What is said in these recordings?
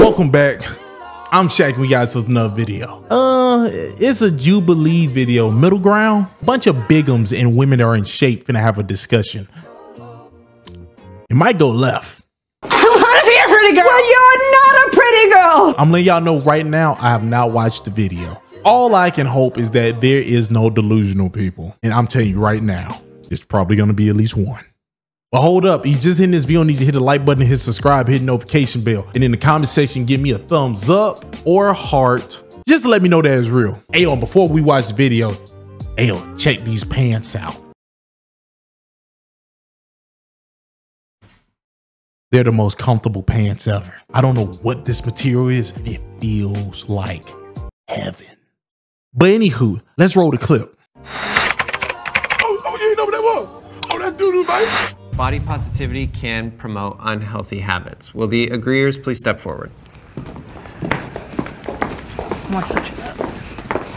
Welcome back. I'm Shaq. We got another video. It's a Jubilee video. Middle ground. Bunch of bigums and women that are in shape finna have a discussion. It might go left. I want to be a pretty girl. Well, you're not a pretty girl. I'm letting y'all know right now, I have not watched the video. All I can hope is that there is no delusional people. And I'm telling you right now, there's probably gonna be at least one. But hold up, you just hitting this video, needs to hit the like button, hit subscribe, hit the notification bell. And in the comment section, give me a thumbs up or a heart. Just to let me know that it's real. Ayo, before we watch the video, ayo, check these pants out. They're the most comfortable pants ever. I don't know what this material is. It feels like heaven. But anywho, let's roll the clip. Oh, you know what that was? Oh, that doo-doo, baby. Body positivity can promote unhealthy habits. Will the agreeers please step forward?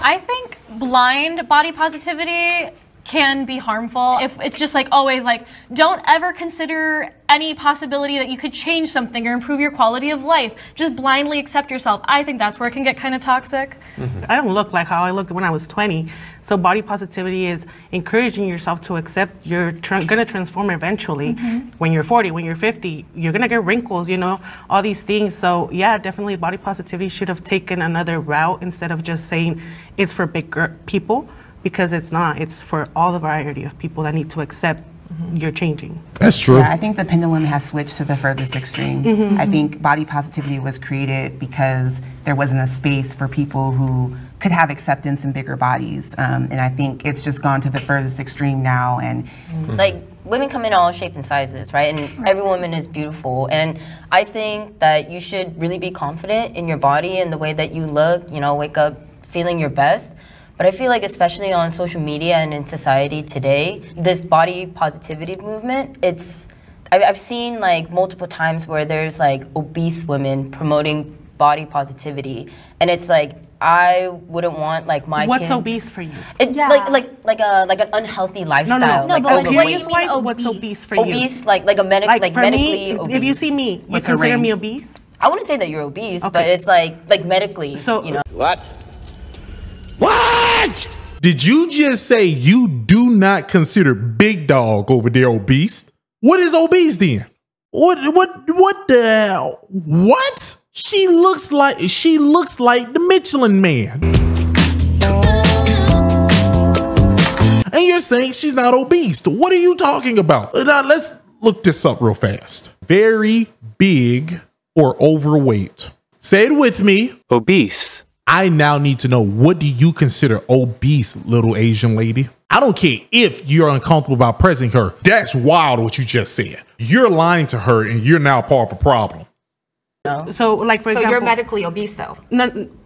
I think blind body positivity can be harmful. If it's just like always like, don't ever consider any possibility that you could change something or improve your quality of life. Just blindly accept yourself. I think that's where it can get kind of toxic. I don't look like how I looked when I was 20. So body positivity is encouraging yourself to accept you're gonna transform eventually. When you're 40, when you're 50, you're gonna get wrinkles, you know, all these things. So yeah, definitely body positivity should have taken another route instead of just saying it's for bigger people, because it's not. It's for all the variety of people that need to accept you're changing. That's true. Yeah, I think the pendulum has switched to the furthest extreme. I think body positivity was created because there wasn't a space for people who could have acceptance in bigger bodies. And I think it's just gone to the furthest extreme now. And like, women come in all shapes and sizes, right? And every woman is beautiful. And I think that you should really be confident in your body and the way that you look, you know, wake up feeling your best. But I feel like especially on social media and in society today, this body positivity movement, I've seen like multiple times where there's like obese women promoting body positivity. And it's like, I wouldn't want like my What's kid, obese for you? Like an unhealthy lifestyle. No, like but overweight. What's obese for you? Obese, like medically obese. If you see me, you consider me obese? I wouldn't say that you're obese, but it's like medically, so, you know. What? Did you just say you do not consider Big Dog over there obese? What is obese then? What the hell? What? She looks like the Michelin Man. And you're saying she's not obese. What are you talking about? Now let's look this up real fast. Very big or overweight. Say it with me. Obese. I now need to know, what do you consider obese, little Asian lady? I don't care if you're uncomfortable about pressing her. That's wild what you just said. You're lying to her and you're now part of a problem. No. So like for example, you're medically obese though?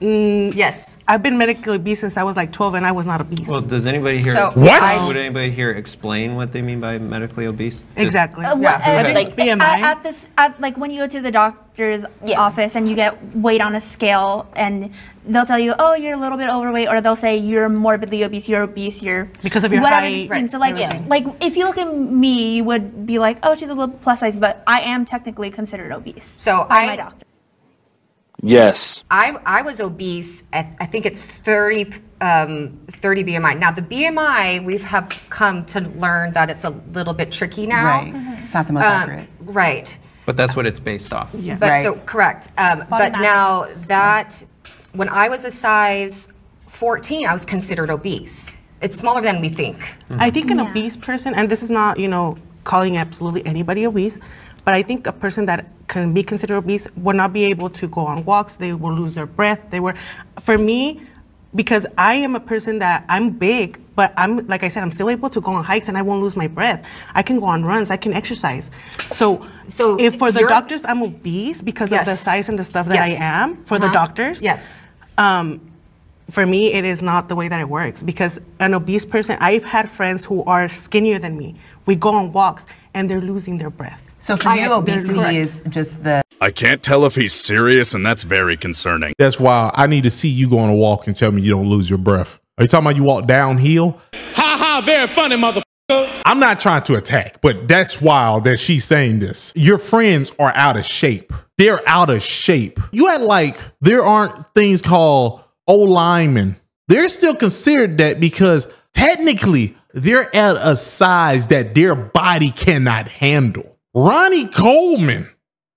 Yes. I've been medically obese since I was like 12 and I was not obese. Well, does anybody here... What? Would anybody here explain what they mean by medically obese? Exactly. Like BMI. Like when you go to the doctor's office and you get weighed on a scale and they'll tell you, oh, you're a little bit overweight, or they'll say you're morbidly obese, you're because of your height. Right. So like if you look at me, you would be like, oh, she's a little plus size, but I am technically considered obese. So by my doctor. Yes. I was obese at, I think it's 30 BMI. Now the BMI, we have come to learn that it's a little bit tricky now. right, it's not the most accurate. Right. But that's what it's based off. Yeah. But Right. so correct. But now that when I was a size 14, I was considered obese. It's smaller than we think. I think an obese person, and this is not, you know, calling absolutely anybody obese, but I think a person that can be considered obese will not be able to go on walks. They will lose their breath. For me, because I am a person that I'm big, but I'm, like I said, I'm still able to go on hikes and I won't lose my breath. I can go on runs, I can exercise. So if for the doctors I'm obese because of the size and the stuff that I am, for the doctors, for me, it is not the way that it works, because an obese person, I've had friends who are skinnier than me. We go on walks and they're losing their breath. So for you, obesity is just the... I can't tell if he's serious, and that's very concerning. That's why I need to see you go on a walk and tell me you don't lose your breath. Are you talking about you walk downhill? Ha ha, very funny, mother. I'm not trying to attack, but that's wild that she's saying this. Your friends are out of shape. They're out of shape. You act like there aren't things called old linemen. They're still considered that because technically they're at a size that their body cannot handle. Ronnie Coleman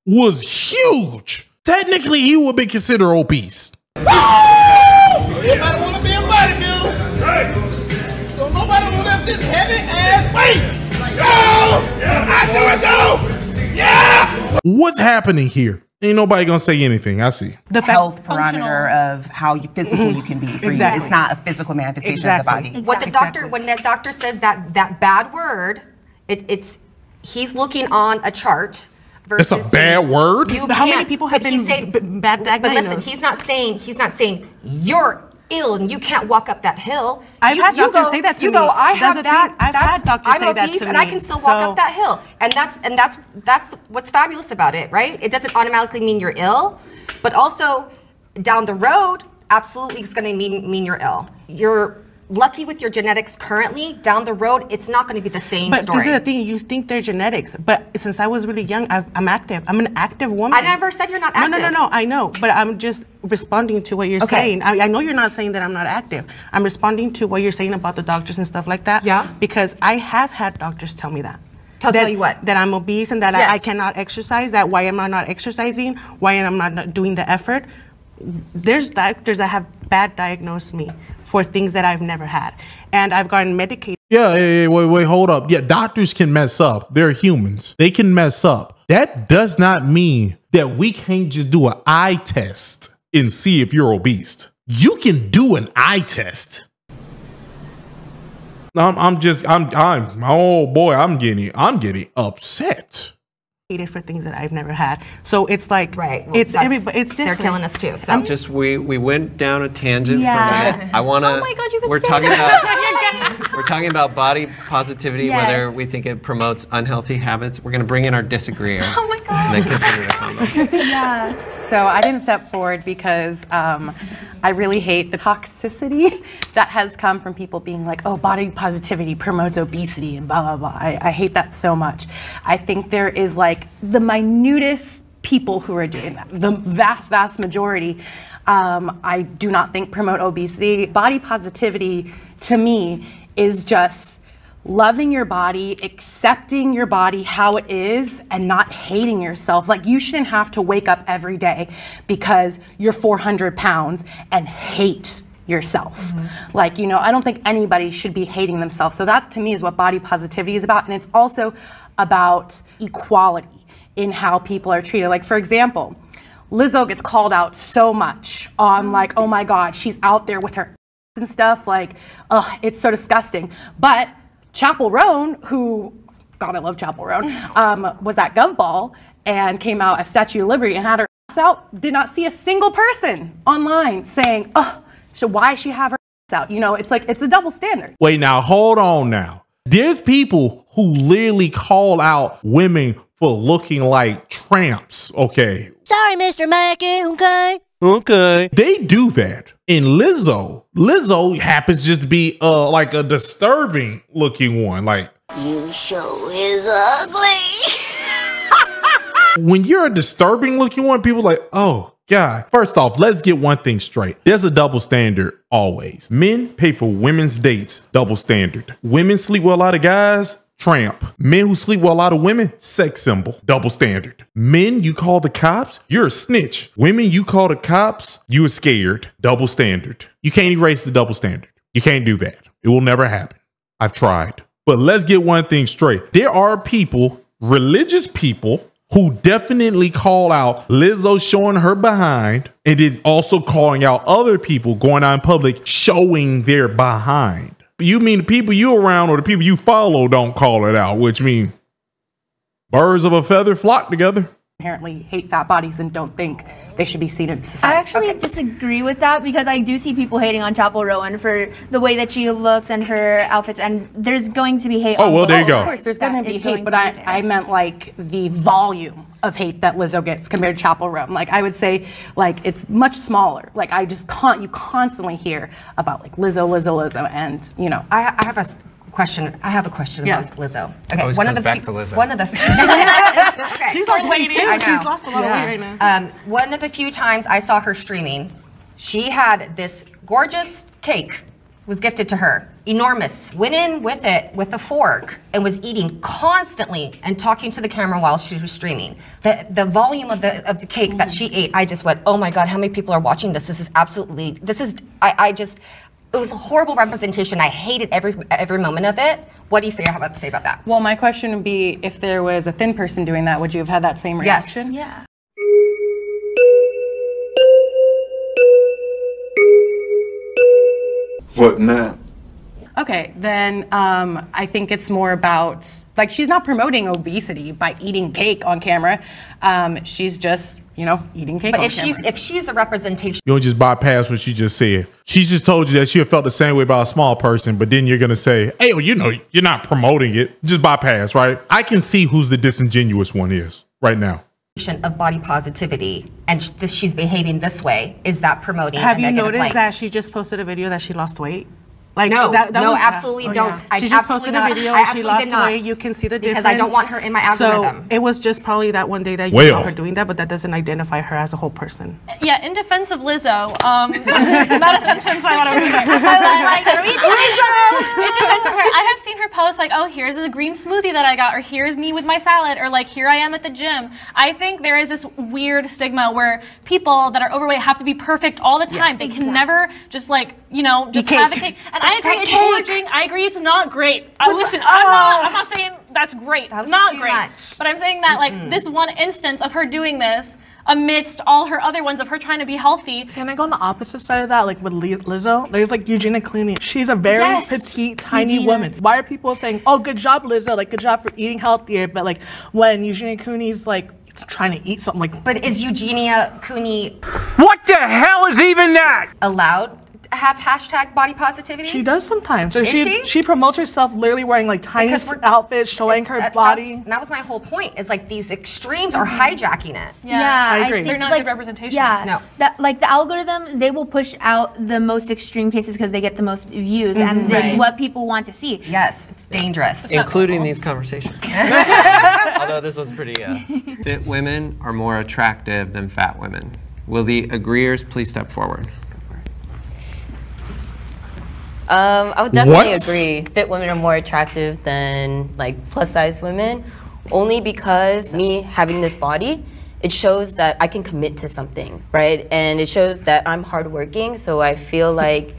was huge. Technically, he would be considered obese. Everybody want to be a bodybuilder. Right. So nobody will lift this heavy ass weight. Yo! I do it though! Yeah! What's happening here? Ain't nobody gonna say anything. I see. The health parameter of how physical you can be for you. It's not a physical manifestation of the body. What the doctor, when that doctor says that bad word, he's looking on a chart. That's a bad word. How many people have been bad diagnosed? But listen, he's not saying you're ill and you can't walk up that hill. I've had doctors say that to me. You go, I have that. I'm obese obese and I can still walk up that hill. And that's what's fabulous about it, right? It doesn't automatically mean you're ill, but also down the road, absolutely it's going to mean you're ill. You're lucky with your genetics currently. Down the road, it's not going to be the same story. But this is the thing, you think they're genetics, but since I was really young, I'm active. I'm an active woman. I never said you're not active. No, I know, but I'm just responding to what you're saying. I know you're not saying that I'm not active. I'm responding to what you're saying about the doctors and stuff like that. Yeah. Because I have had doctors tell me that. Tell you what? That I'm obese and that I cannot exercise, that why am I not exercising, why am I not doing the effort. There's doctors that have bad diagnosed me for things that I've never had. And I've gotten medicated. Yeah, wait, hold up. Yeah, doctors can mess up. They're humans. They can mess up. That does not mean that we can't just do an eye test and see if you're obese. You can do an eye test. I'm getting upset. For things that I've never had, so it's like well, it's different. They're killing us too. So we went down a tangent. Yeah. From that. I want to. Oh my God, you could we're say talking that. about we're talking about body positivity, Yes. whether we think it promotes unhealthy habits. We're going to bring in our disagreeer. Oh my God. And then continue the combo. Yeah. So I didn't step forward because I really hate the toxicity that has come from people being like, oh, body positivity promotes obesity and blah, blah, blah. I hate that so much. I think there is like the minutest people who are doing that. The vast, vast majority, I do not think promote obesity. Body positivity to me is just loving your body, accepting your body how it is, and not hating yourself. Like, you shouldn't have to wake up every day because you're 400 pounds and hate yourself. Like, you know, I don't think anybody should be hating themselves. So that to me is what body positivity is about. And it's also about equality in how people are treated. Like, for example, Lizzo gets called out so much on like, oh my God, she's out there with her and stuff. Like, oh, it's so disgusting. But Chapel Roan, who, God, I love Chapel Roan, was at Gov Ball and came out as Statue of Liberty and had her ass out. Did not see a single person online saying, oh, so why she have her ass out? You know, it's like, it's a double standard. Wait, now, hold on now. There's people who literally call out women for looking like tramps, okay? Sorry, Mr. Mackey, okay? Okay. They do that. And Lizzo happens just to be like a disturbing looking one. Like, You show is ugly. when you're a disturbing looking one, people are like, oh God. First off, let's get one thing straight. There's a double standard always. Men pay for women's dates, double standard. Women sleep with a lot of guys, tramp. Men who sleep with a lot of women, sex symbol, double standard. Men you call the cops, you're a snitch. Women you call the cops, you are scared, double standard. You can't erase the double standard. You can't do that. It will never happen. I've tried. But let's get one thing straight. There are people, religious people, who definitely call out Lizzo showing her behind, and then also calling out other people going out in public showing their behind. You mean the people you around or the people you follow don't call it out, which means birds of a feather flock together. Inherently hate fat bodies and don't think they should be seen in society. I actually disagree with that because I do see people hating on Chapel Roan for the way that she looks and her outfits, and there's going to be hate. Oh, well, there you go. Of course, there's going to be hate, but I meant like the volume of hate that Lizzo gets compared to Chapel Roan. Like, I would say, like, it's much smaller. Like, I just you constantly hear about like Lizzo, and you know. I have a question. I have a question about Lizzo. Okay, Always comes back to Lizzo. One of the few, okay. She's like weight too. I know. She's lost a lot of weight right now. One of the few times I saw her streaming, she had this gorgeous cake was gifted to her, enormous. Went in with it with a fork and was eating constantly and talking to the camera while she was streaming. The volume of the cake that she ate, I just went, oh my God, how many people are watching this? This is absolutely, it was a horrible representation. I hated every moment of it. What do you have to say about that? Well, my question would be, if there was a thin person doing that, would you have had that same reaction? Yeah. What now? Okay, then I think it's more about, like, she's not promoting obesity by eating cake on camera. She's just, you know, eating cake on camera. But if she's the representation. You don't just bypass what she just said. She just told you that she felt the same way about a small person, but then you're going to say, hey, well, you know, you're not promoting it. Just bypass, right? I can see who's the disingenuous one is right now. Of body positivity, and she's behaving this way. Is that promoting? Have you negative noticed light? that she just posted a video that she lost weight? Like no, no, absolutely don't. Yeah. I She just absolutely posted a not. video I and she absolutely lost did not. weight. You can see the difference. Because I don't want her in my algorithm. So it was just probably that one day that you Well. saw her doing that, but that doesn't identify her as a whole person. Yeah, in defense of Lizzo, not a sentence I want to read. In defense of her, I have seen her post like, oh, here's a green smoothie that I got, or here's me with my salad, or like, here I am at the gym. I think there is this weird stigma where people that are overweight have to be perfect all the time. They can never just like, you know, just have a cake. And I agree, it's gorging. I agree, it's not great. Listen, I'm not saying that's great. That was not too great. much. But I'm saying that like this one instance of her doing this amidst all her other ones of her trying to be healthy. Can I go on the opposite side of that? Like with Lizzo, there's like Eugenia Clooney. She's a very petite, tiny woman. Why are people saying, oh, good job, Lizzo, like good job for eating healthier, but like when Eugenia Clooney's like trying to eat something like. But is Eugenia Clooney? What the hell is even that? Allowed to have hashtag body positivity? She does sometimes. So Is she? She promotes herself literally wearing like tiny outfits, showing her body. That was my whole point. Is like these extremes are hijacking it. Yeah, I agree. They're not good representation. Yeah, No. that like the algorithm, they will push out the most extreme cases because they get the most views, and that's what people want to see. Yes, it's dangerous. Including these conversations. Although this was pretty, Fit women are more attractive than fat women. Will the agreeers please step forward? I would definitely agree. Fit women are more attractive than like plus size women, only because me having this body, it shows that I can commit to something, right? And it shows that I'm hardworking, so I feel like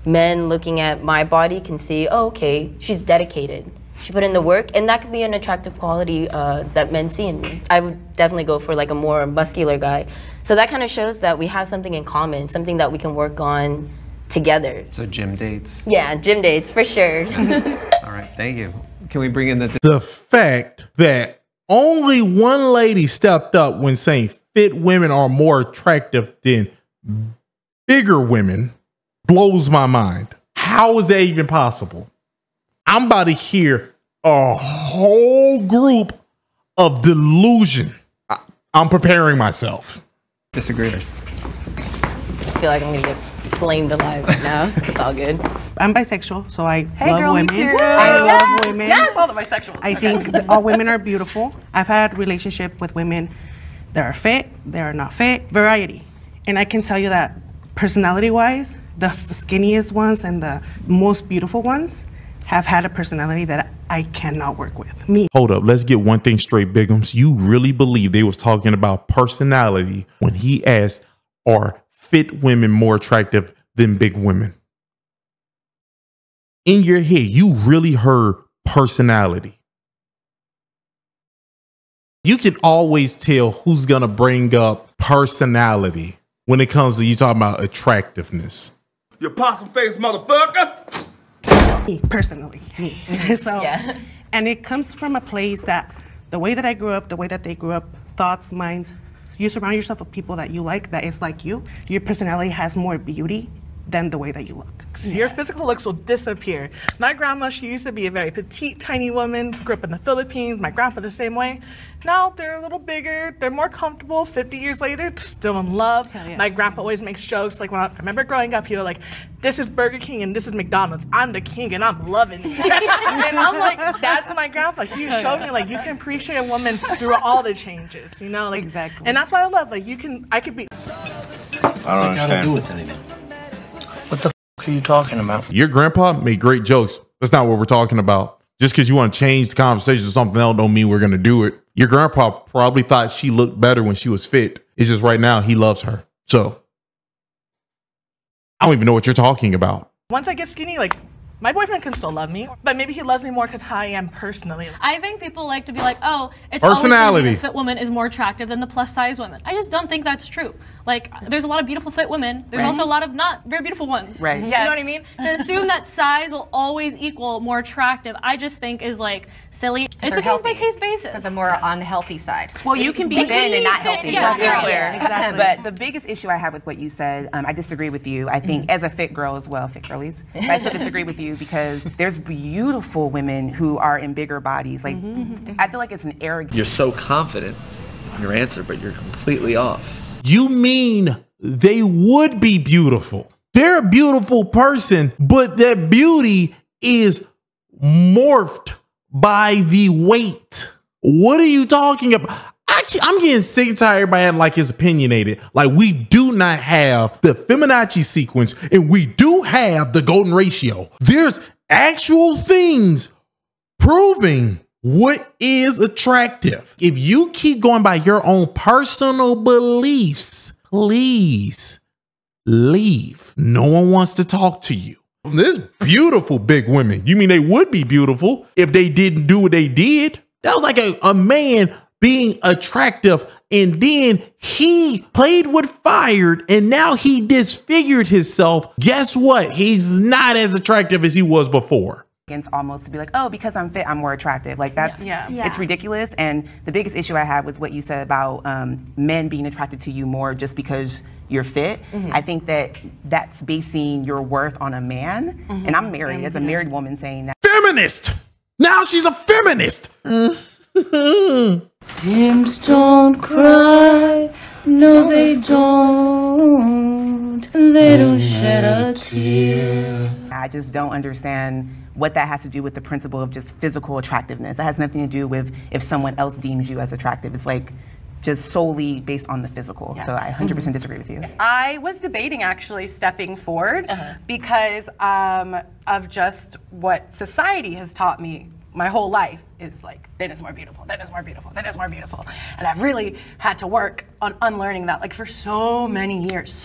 men looking at my body can see, oh, okay, she's dedicated. She put in the work, and that could be an attractive quality that men see in me. I would definitely go for like a more muscular guy. So that kind of shows that we have something in common, something that we can work on together. So gym dates? Yeah, gym dates, for sure. All right, thank you. Can we bring in the fact that only one lady stepped up when saying fit women are more attractive than bigger women blows my mind. How is that even possible? I'm about to hear a whole group of delusion. I'm preparing myself. Disagreeers. I feel like I'm gonna get flamed alive right now. It's all good. I'm bisexual, so I love girl, me women. too. I love women. Yes, all the bisexuals. I think that all women are beautiful. I've had relationship with women that are fit, that are not fit, variety. And I can tell you that personality-wise, the skinniest ones and the most beautiful ones have had a personality that I cannot work with. Me. Hold up, let's get one thing straight, Bigums. You really believe they was talking about personality when he asked, are fit women more attractive than big women? In your head, you really heard personality. You can always tell who's gonna bring up personality when it comes to you talking about attractiveness. You possum-faced motherfucker! Me, personally, me. So, and it comes from a place that the way that I grew up, the way that they grew up, thoughts, minds, you surround yourself with people that you like, that is like you. Your personality has more beauty than the way that you look. So your physical looks will disappear. My grandma, she used to be a very petite, tiny woman, grew up in the Philippines. My grandpa the same way. Now they're a little bigger, they're more comfortable. 50 years later, still in love. Yeah. My grandpa always makes jokes. Like when I remember growing up, he was like, this is Burger King and this is McDonald's. I'm the king and I'm loving it. And I'm like, that's my grandpa. He showed me like you can appreciate a woman through all the changes, you know? Like, exactly. And that's why I love, like I could be. I don't understand. Do with anything. What the f are you talking about? Your grandpa made great jokes. That's not what we're talking about. Just because you want to change the conversation to something else don't mean we're going to do it. Your grandpa probably thought she looked better when she was fit. It's just right now he loves her. So I don't even know what you're talking about. Once I get skinny, like my boyfriend can still love me, but maybe he loves me more because how I am personally. I think people like to be like, oh, it's always gonna be the fit woman is more attractive than the plus size woman. I just don't think that's true. Like, there's a lot of beautiful fit women. There's also a lot of not very beautiful ones. Right. You know what I mean? To assume that size will always equal more attractive, I just think is like silly. It's a case by case basis. Because I'm more on the healthy side. Well, you can be thin and not healthy. Yeah, exactly. But the biggest issue I have with what you said, I disagree with you. I think as a fit girl as well, fit girlies, but I still disagree with you because there's beautiful women who are in bigger bodies. Like, I feel like it's an arrogant. You're so confident in your answer, but you're completely off. You mean they would be beautiful. They're a beautiful person, but their beauty is morphed by the weight. What are you talking about? I'm getting sick and tired by it like it's opinionated. Like we do not have the Fibonacci sequence and we do have the golden ratio. There's actual things proving what is attractive. If you keep going by your own personal beliefs, please leave. No one wants to talk to you. There's beautiful big women. You mean they would be beautiful if they didn't do what they did? That was like a man being attractive and then he played with fire and now he disfigured himself. Guess what? He's not as attractive as he was before. Almost to be like, oh, because I'm fit, I'm more attractive. Like that's, it's ridiculous. And the biggest issue I had was what you said about men being attracted to you more just because you're fit. I think that that's basing your worth on a man. And I'm married, as a married woman saying that. Feminist! Now she's a feminist! Pimps don't cry, no they don't. They don't shed a tear. I just don't understand what that has to do with the principle of just physical attractiveness. It has nothing to do with if someone else deems you as attractive. It's like just solely based on the physical. So I 100% disagree with you. I was debating actually stepping forward because of just what society has taught me my whole life is like, thin is more beautiful, thin is more beautiful, thin is more beautiful. And I've really had to work on unlearning that, like for so many years.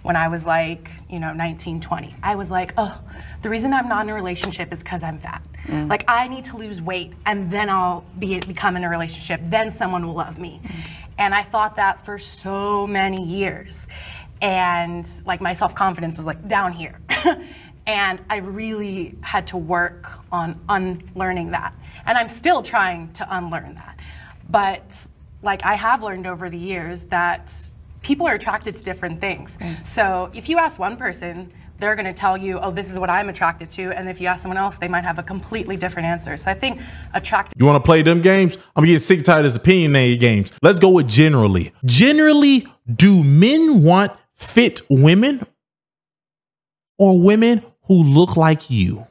When I was like, 19, 20, I was like, oh, the reason I'm not in a relationship is because I'm fat. Like I need to lose weight and then I'll become in a relationship, then someone will love me. And I thought that for so many years. And like my self-confidence was like down here. And I really had to work on unlearning that. And I'm still trying to unlearn that. But like I have learned over the years that people are attracted to different things. So if you ask one person, they're gonna tell you, oh, this is what I'm attracted to. And if you ask someone else, they might have a completely different answer. So I think You wanna play them games? I'm getting sick and tired of this opinionated games. Let's go with generally. Generally, do men want fit women or women who look like you?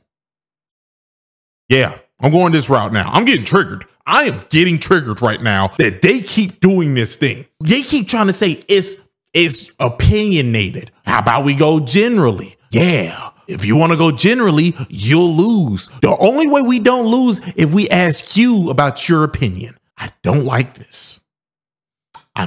Yeah, I'm going this route now. I'm getting triggered. I am getting triggered right now that they keep doing this thing. They keep trying to say it's opinionated. How about we go generally? Yeah, if you want to go generally, you'll lose. The only way we don't lose if we ask you about your opinion. I don't like this. I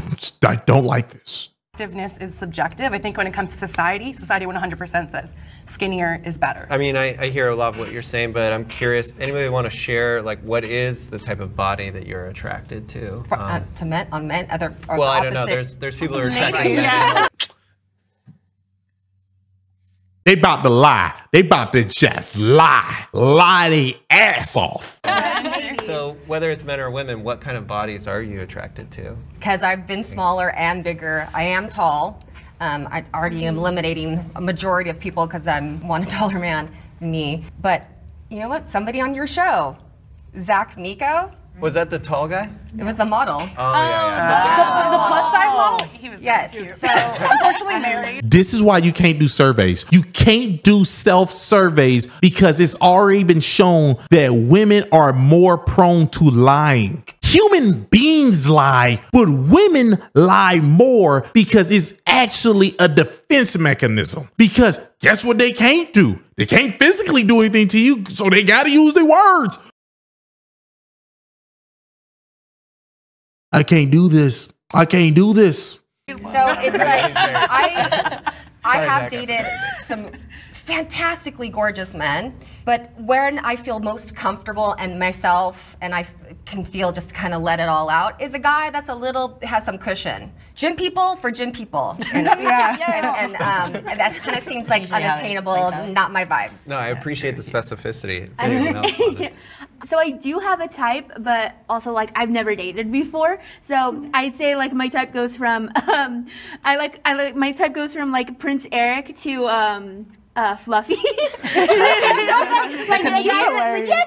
don't like this. attractiveness is subjective. I think when it comes to society 100% says skinnier is better. I mean, I hear a lot of what you're saying, but I'm curious, anybody want to share, like, what is the type of body that you're attracted to? To men, on men, other, or well, the I don't know, opposite. there's people who are attracted to men. Yeah. They about to lie. They about to just lie. Lie their ass off. So whether it's men or women, what kind of bodies are you attracted to? Because I've been smaller and bigger. I am tall. I already am eliminating a majority of people because I'm $1 man, me. But you know what? Somebody on your show, Zach Miko. Was that the tall guy? It was the model. Oh, yeah. The plus size model? He was yes. cute. So unfortunately married. This is why you can't do surveys. You can't do self-surveys because it's already been shown that women are more prone to lying. Human beings lie, but women lie more because it's actually a defense mechanism. Because guess what they can't do? They can't physically do anything to you, so they gotta use their words. I can't do this. I can't do this. So it's like I have dated some fantastically gorgeous men, but when I feel most comfortable and myself and I can feel just kind of let it all out is a guy that's has some cushion. Gym people for gym people. And, and that kind of seems like unattainable, not my vibe. No, I appreciate the specificity. So I do have a type, but also like I've never dated before. So I'd say like my type goes from my type goes from like Prince Eric to Fluffy. Yes,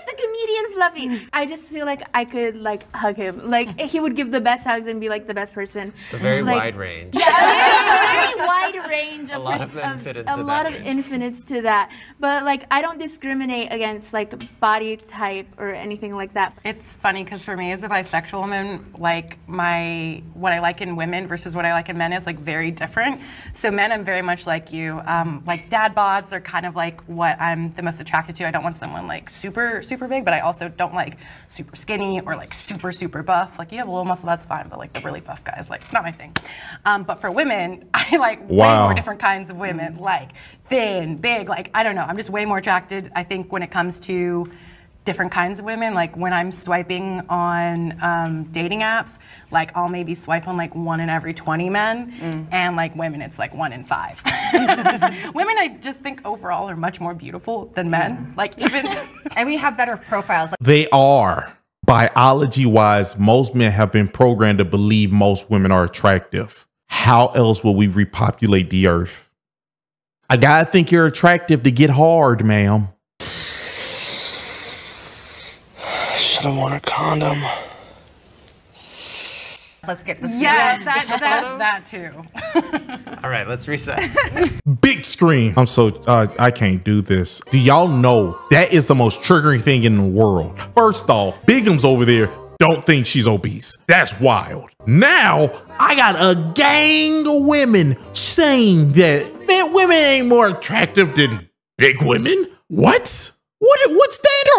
the comedian Fluffy. I just feel like I could like hug him. Like he would give the best hugs and be like the best person. It's a very wide range. Yeah, a very wide range. A lot of infinites to that. But like I don't discriminate against like body type or anything like that. It's funny because for me as a bisexual woman, like what I like in women versus what I like in men is like very different. So men, I'm very much like you. Like dad bod are kind of like what I'm the most attracted to. I don't want someone like super big, but I also don't like super skinny or like super buff. Like you have a little muscle, that's fine, but like the really buff guys, like not my thing. But for women, I like way more different kinds of women, like thin, big, like I don't know. I'm just way more attracted, I think, when it comes to different kinds of women. Like when I'm swiping on dating apps, like I'll maybe swipe on like 1 in every 20 men, and like women it's like 1 in 5. Women I just think overall are much more beautiful than men. Like even and we have better profiles. They are. Biology wise, most men have been programmed to believe most women are attractive. How else will we repopulate the earth? I gotta think you're attractive to get hard, ma'am. Should have worn a condom. Let's get this. Yes, that too. All right, let's reset. Big screen. I'm so, I can't do this. Do y'all know that is the most triggering thing in the world? First off, Bigum's over there don't think she's obese. That's wild. Now, I got a gang of women saying that women ain't more attractive than big women. What standard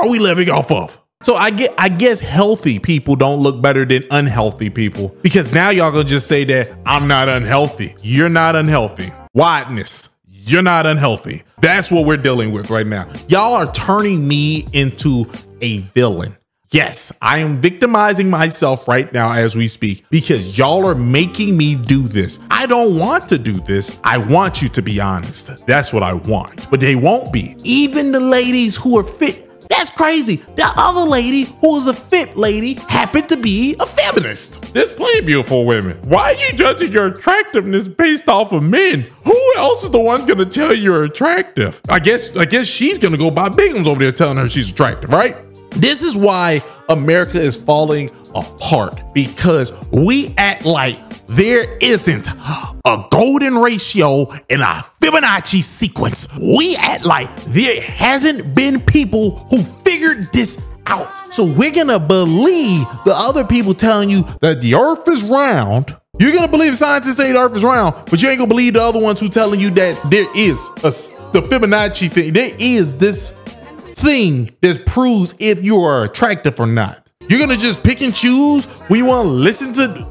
are we living off of? So I guess healthy people don't look better than unhealthy people, because now y'all gonna just say that I'm not unhealthy. You're not unhealthy. Wideness. You're not unhealthy. That's what we're dealing with right now. Y'all are turning me into a villain. Yes, I am victimizing myself right now as we speak because y'all are making me do this. I don't want to do this. I want you to be honest. That's what I want, but they won't be. Even the ladies who are fit. That's crazy. The other lady, who is a fit lady, happened to be a feminist. There's plenty of beautiful women. Why are you judging your attractiveness based off of men? Who else is the one gonna tell you you're attractive? I guess she's gonna go buy big ones over there telling her she's attractive, right? This is why America is falling apart, because we act like there isn't a golden ratio in a Fibonacci sequence. We act like there hasn't been people who figured this out. So we're gonna believe the other people telling you that the earth is round. You're gonna believe scientists say the earth is round, but you ain't gonna believe the other ones who telling you that there is the Fibonacci thing. There is this thing that proves if you are attractive or not. You're gonna just pick and choose when you wanna listen to.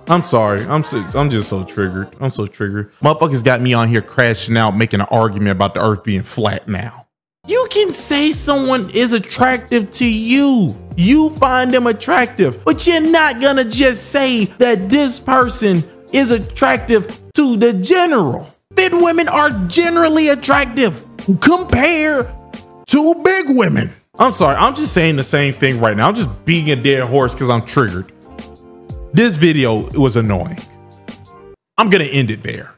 I'm sorry. I'm just so triggered. I'm so triggered. Motherfuckers got me on here crashing out, making an argument about the earth being flat now. You can say someone is attractive to you. You find them attractive, but you're not gonna just say that this person is attractive to the general. Fit women are generally attractive compared to big women. I'm sorry. I'm just saying the same thing right now. I'm just beating a dead horse because I'm triggered. This video was annoying. I'm gonna end it there.